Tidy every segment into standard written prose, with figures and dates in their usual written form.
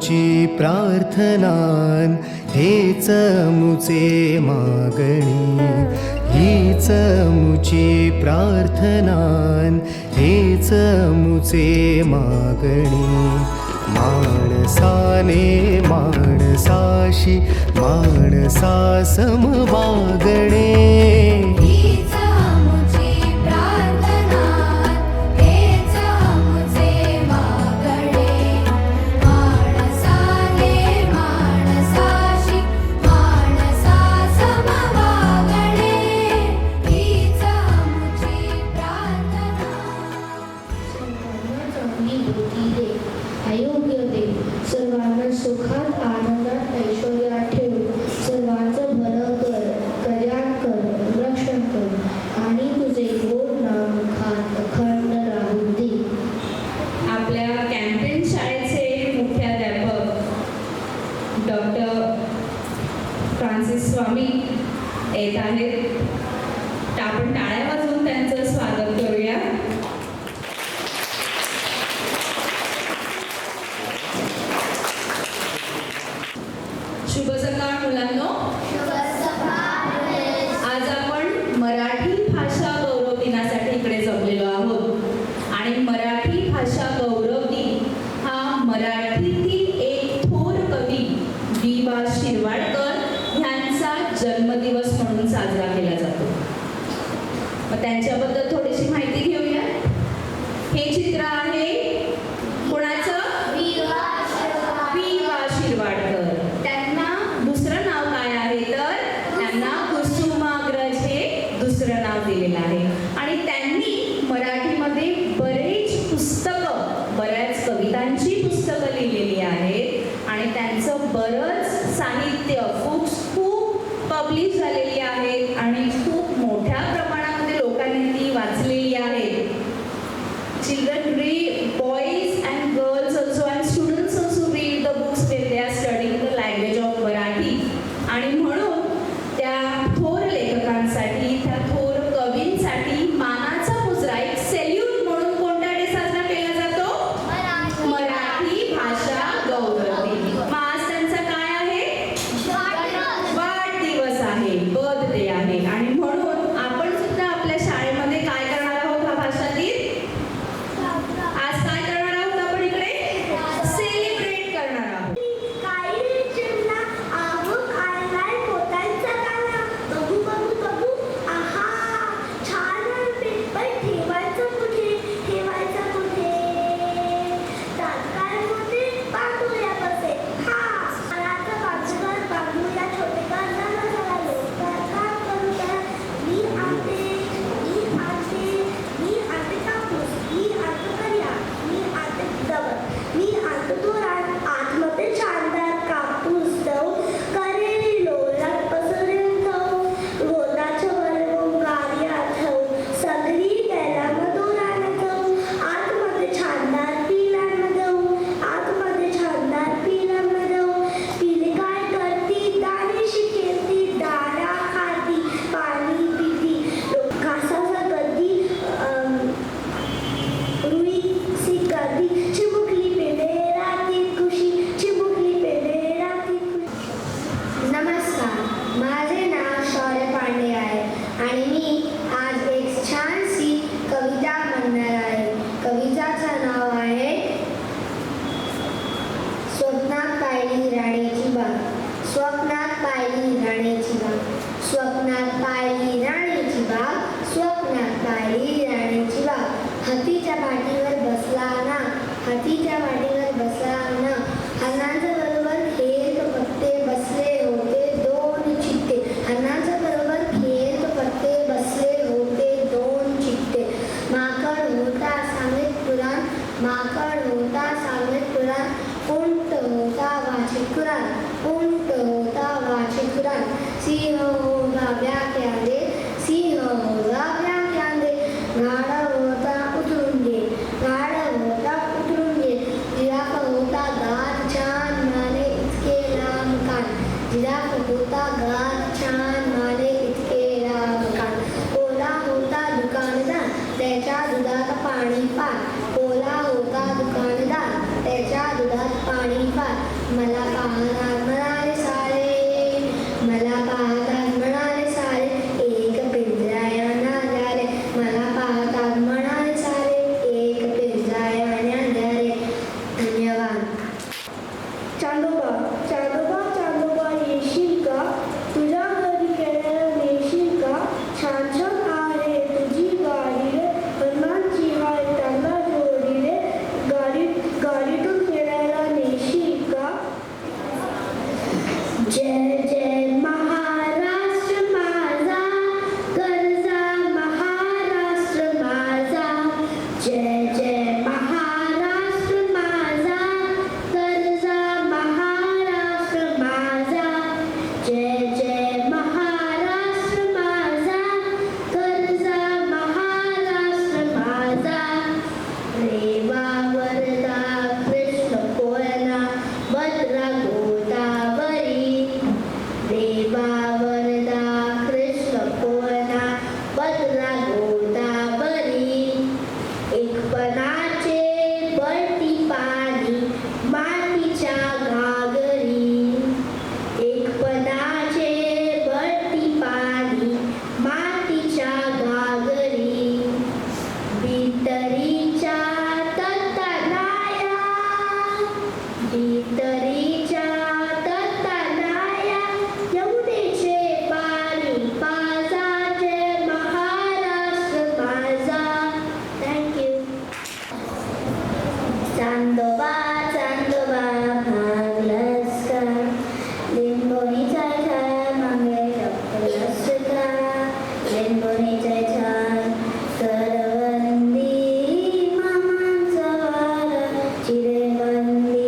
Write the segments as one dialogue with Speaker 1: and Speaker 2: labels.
Speaker 1: मुची प्रार्थनान हेच मुचे मागणी, हीच मुची प्रार्थनान हेच मुचे मागणी. माणसाने माणसाशी माणसा सम वागणे,
Speaker 2: सर्वांना सुखात आनंदात ऐश्वर्यात ठेव. सर्वांचं भलं कर, कल्याण कर, रक्षण कर आणि तुझे गोड नाम मुखात अखंड राहू दे.
Speaker 3: आपल्या कॅम्पेन शाळेचे मुख्याध्यापक डॉक्टर फ्रान्सिस स्वामी येत आहेत. आपण टाळ्या वाजवून त्यांचं स्वागत करूया. शुभ सकाळ मुलांनो. आज आपण मराठी भाषा गौरव दिनासाठी इकडे जमलेलो आहोत आणि मराठी भाषा गौरव दिन हा मराठीतील एक थोर कवी वी.वा. शिरवाडकर यांचा जन्मदिवस म्हणून साजरा केला जातो. मग त्यांच्याबद्दल थोडीशी माहिती घेऊया. हे चित्र आहे कोणाचं? वी.वा. शिरवाडकर. त्यांना दुसरं नाव काय आहे तर त्यांना कुसुमाग्रज हे दुसरं नाव दिलेलं आहे. आणि त्यांनी मराठीमध्ये बरेच पुस्तकं, बऱ्याच कवितांची पुस्तकं लिहिलेली आहेत आणि त्यांचं बरंच साहित्य खूप पब्लिश झालेली आहेत आणि खूप मोठ्या प्रमाणामध्ये लोकांनी ती वाचलेली आहेत. Children read, boys and girls also and students also read the books when they are studying the language of Marathi. आणि म्हणून त्या थोर लेखकांसाठी, त्या थोर कवींसाठी मानाचा मुजरा, एक सेल्यूट म्हणून कोणता डे साजरा केला जातो? मराठी भाषा गौरव दिन. मग आज त्यांचा काय आहे? वाढदिवस आहे, बर्थडे आहे. आणि म्हणून आपण सुद्धा आपल्या शाळेमध्ये काय करणार आहोत हा भाषा दिन? आज काय करणार आहोत आपण इकडे? सेलिब्रेट करणार आहोत.
Speaker 2: स्वप्नात पाहिली राणीची बाग, स्वप्नात पाहिली राणीची बाग, स्वप्नात पाहिली राणीची बाग. हातीच्या पाठीवर बसला ना, हातीच्या पाठीवर बसला ना, हरणांच्या बरोबर खेळत पत्ते बसले होते दोन चित्ते, हरणांच्या बरोबर खेळत पत्ते बसले होते दोन चित्ते. माकड होता सांगत पुराण, माकड होता सांगत पुराण, उंट होता वाचिक कुराण, उंट होता वाचिक कुराण. सिंह होता व्याख्याने, सिंह होता व्याख्याने, गाढव होता उतरून दे, गाढव होता उतरून दे. जिराफ होता गार छान माने इतके लांब कान, जिराफ होता गार छान माने इतके लांब कान. ओला होता दुकानदार, त्याच्या दुधात पाणी पार, ओला होता दुकानदार, त्याच्या दुधात पाणी पार. रेनबोनीचा छाया मागे लपलसका रेनबोनीचा छाया करवंदी मामांचा वारा चिरेबंदी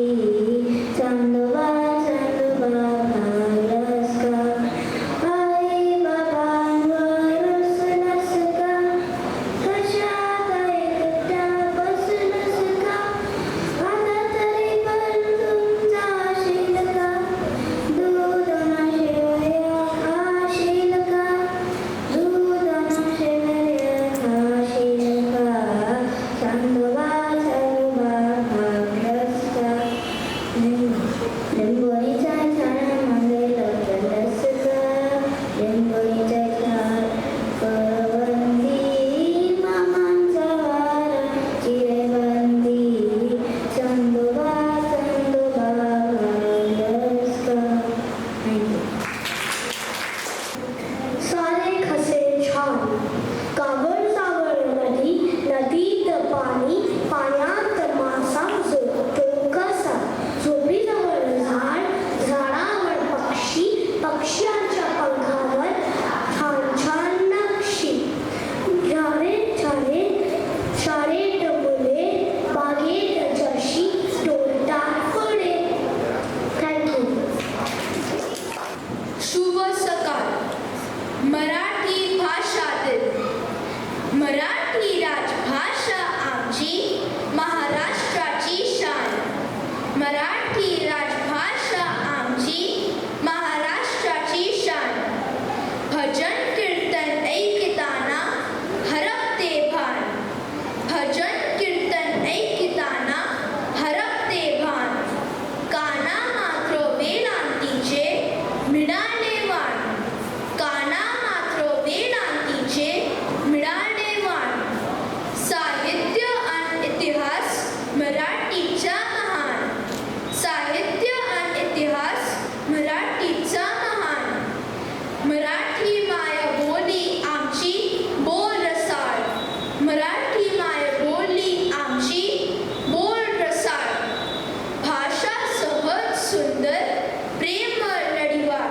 Speaker 2: चांदोबा चांदोबा भागलस का आई बाबांवर रुसलास का कशात एकटा बसलास का आता तरी पण तुमचा शील का दूध न शेवया खाशील का दूध न शेवया खाशील का चांदोबा चांदोबा भागलस का रेनबोनीचा छाया मागे लपलस का रेनबोनीचा छाया करवंदी मामांचा वारा चिरेबंदी चांदोबा चांदोबा भागलस का. सारे खसे छान कावड सावळ नदी नदीत पाणी पाण्यात मासा झोपतो कसा झोपीजवळ झाड झाडावर पक्षी पक्ष्यांच्या पंखावर छान छान नक्षी शाळेत मुले बागेत जशी तोडतात फळे. थँक्यू.
Speaker 3: शुभ सकाळ. मराठी भाषा दिन. मराठी राजभाषा आमची महाराष्ट्राची शान. मराठी राजभाषा आमची महाराष्ट्राची शान. भजन कीर्तन ऐकताना हरपते भान. भजन कीर्तन ऐकताना हरपते भान. काना मात्र वेलांतीचे मिळाले वाण. काना मात्र वेलांतीचे मिळाले वाण. साहित्य आणि इतिहास मराठीचा महान. साहित्य आणि इतिहास मराठीचा महान. मराठी माय बोली आमची बोल रसाळ. मराठी माय बोली आमची बोल रसाळ. भाषा सहज सुंदर प्रेमळ लढीवार.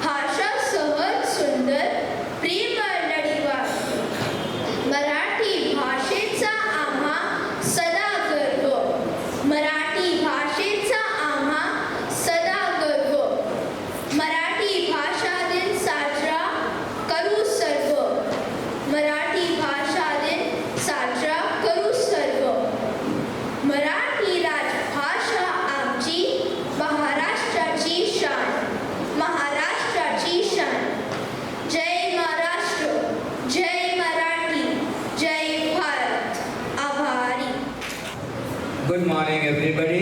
Speaker 3: भाषा सहज सुंदर प्रेमळ लढीवार. मराठी भाषेचा आम्हा सदा गर्व. मराठी भाषेचा आम्हा सदा गर्व. मराठी भाषा दिन साजरा करू सर्व. मराठी भाषा दिन साजरा करू सर्व. मराठी राजभाषा आमची महाराष्ट्राची शान. महाराष्ट्राची शान. जय महाराष्ट्र. जय मराठी. जय भारत. आभारी.
Speaker 4: Good morning, everybody.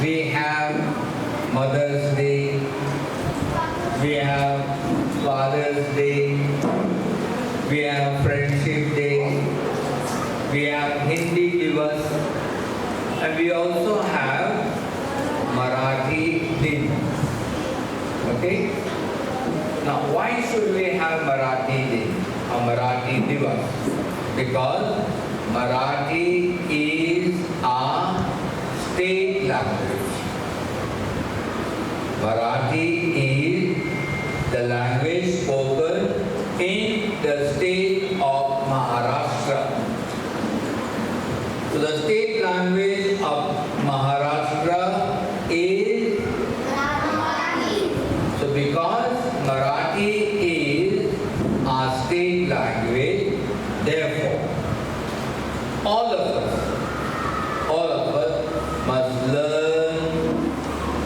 Speaker 4: We have Mother's Day. We have Father's Day. We have Friendship Day. We have Hindi Divas. And we also have Marathi Din. Okay? Now, why should we have Marathi Din or Marathi Divas? Because Marathi is our state language. Marathi is the language spoken in the state of Maharashtra. So the state language of Maharashtra is Marathi. So because Marathi is our state language, therefore all of us must learn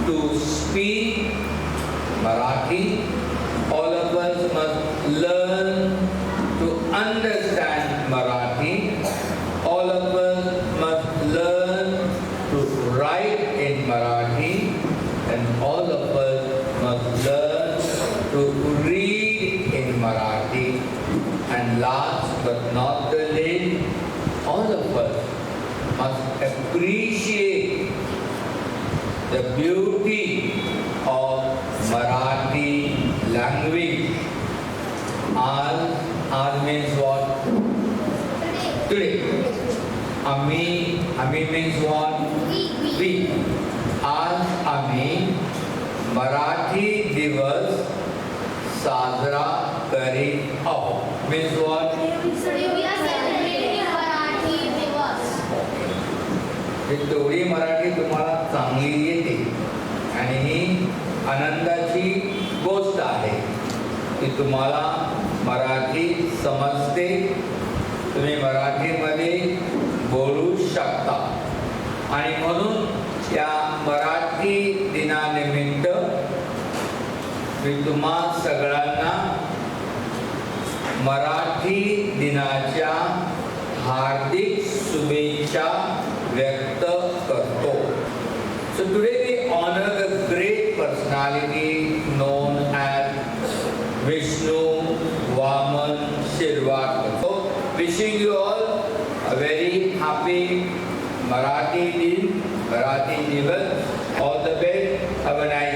Speaker 4: to speak Marathi. All of us must learn to understand Marathi. All of us must learn to write in Marathi. And all of us must learn to read in Marathi. And last but not the least, all of us must appreciate the beauty of Marathi language. Aaj means what? Today. Ami means what?
Speaker 2: We.
Speaker 4: आज आम्ही मराठी दिवस साजरा करीत आहोत. Means what? तेवढी मराठी तुम्हाला चांगली येते आणि ही आनंदाची गोष्ट आहे की तुम्हाला मराठी समजते, तुम्ही मराठीमध्ये बोलू शकता. आणि म्हणून या मराठी दिनानिमित्त मी तुम्हा सगळ्यांना मराठी दिनाच्या हार्दिक शुभेच्छा व्यक्त करतो. So today we honor the great personality known as Vishnu Vaman Shirvatkar. So wishing you all a very happy Marathi Din, Marathi Diwas. All the best. Have a nice